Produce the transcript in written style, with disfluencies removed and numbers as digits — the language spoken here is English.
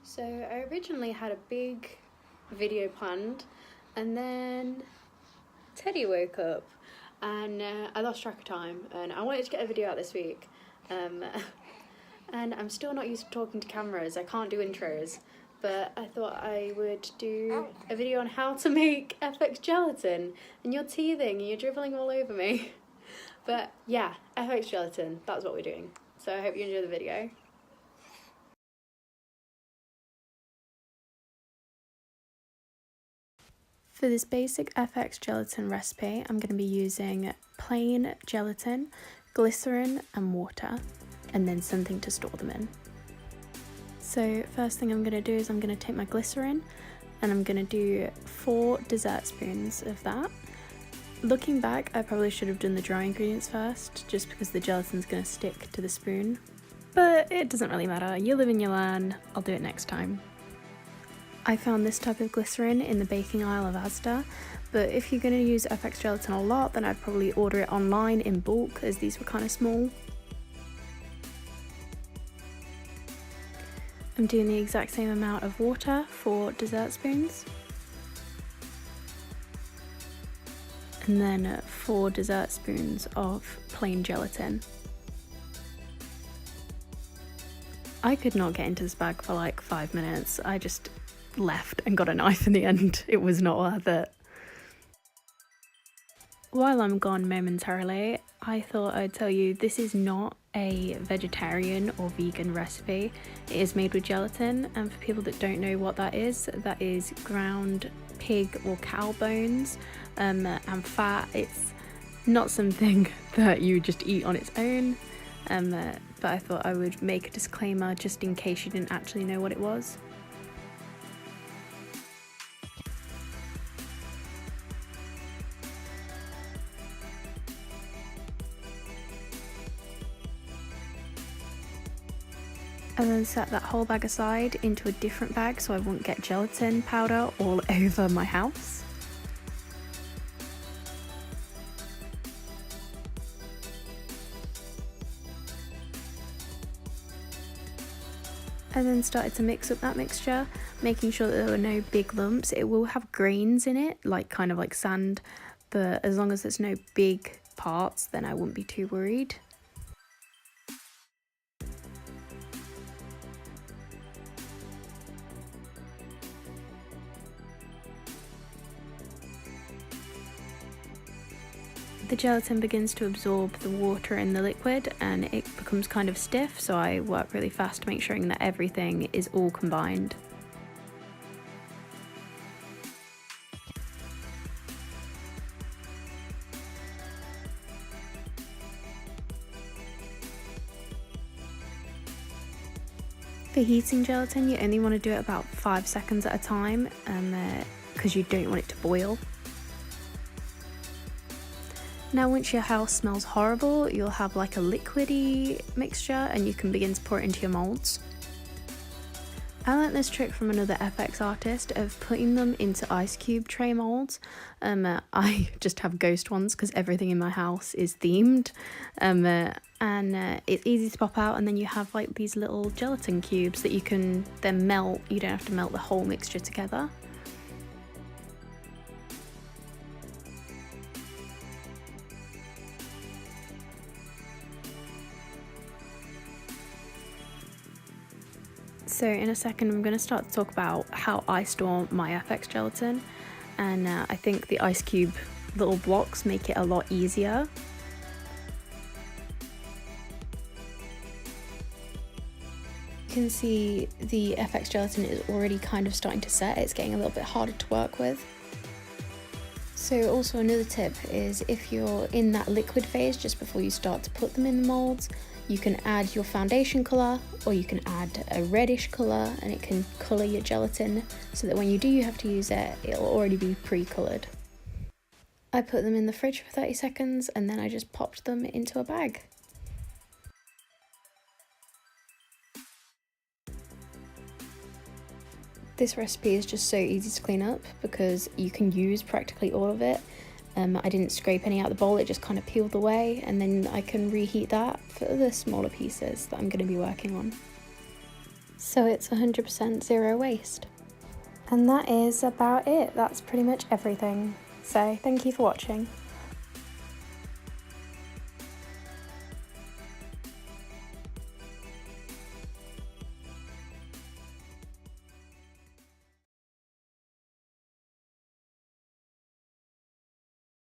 So I originally had a big video planned, and then Teddy woke up and I lost track of time, and I wanted to get a video out this week, and I'm still not used to talking to cameras. I can't do intros, but I thought I would do a video on how to make FX gelatin. And you're teething and you're dribbling all over me. But yeah, FX gelatin, that's what we're doing. So I hope you enjoy the video. For this basic FX gelatin recipe, I'm going to be using plain gelatin, glycerin and water, and then something to store them in. So first thing I'm going to do is I'm going to take my glycerin and I'm going to do 4 dessert spoons of that. Looking back, I probably should have done the dry ingredients first, just because the gelatin's going to stick to the spoon. But it doesn't really matter, you live and you learn, I'll do it next time. I found this type of glycerin in the baking aisle of Asda, but if you're going to use FX gelatin a lot, then I'd probably order it online in bulk, as these were kind of small. I'm doing the exact same amount of water for dessert spoons. And then 4 dessert spoons of plain gelatin. I could not get into this bag for like 5 minutes. I just left and got a knife in the end. It was not worth it. While I'm gone momentarily, I thought I'd tell you this is not a vegetarian or vegan recipe. It is made with gelatin, and for people that don't know what that is ground pig or cow bones and fat. It's not something that you just eat on its own, but I thought I would make a disclaimer just in case you didn't actually know what it was. And then set that whole bag aside into a different bag so I won't get gelatin powder all over my house. And then started to mix up that mixture, making sure that there were no big lumps. It will have grains in it, kind of like sand, but as long as there's no big parts, then I wouldn't be too worried. The gelatin begins to absorb the water in the liquid and it becomes kind of stiff, so I work really fast to make sure that everything is all combined. For heating gelatin, you only want to do it about 5 seconds at a time, because you don't want it to boil. Now once your house smells horrible, you'll have like a liquidy mixture and you can begin to pour it into your moulds. I learnt this trick from another FX artist of putting them into ice cube tray moulds. I just have ghost ones because everything in my house is themed, and it's easy to pop out, and then you have like these little gelatin cubes that you can then melt. You don't have to melt the whole mixture together. So in a second I'm going to start to talk about how I store my FX gelatin, and I think the ice cube little blocks make it a lot easier. You can see the FX gelatin is already kind of starting to set. It's getting a little bit harder to work with. So also another tip is if you're in that liquid phase just before you start to put them in the moulds, you can add your foundation colour, or you can add a reddish colour, and it can colour your gelatin so that when you do have to use it, it'll already be pre-coloured. I put them in the fridge for 30 seconds and then I just popped them into a bag. This recipe is just so easy to clean up because you can use practically all of it. I didn't scrape any out the bowl, it just kind of peeled away, and then I can reheat that for the smaller pieces that I'm going to be working on. so it's 100% zero waste. And that is about it. That's pretty much everything. So thank you for watching.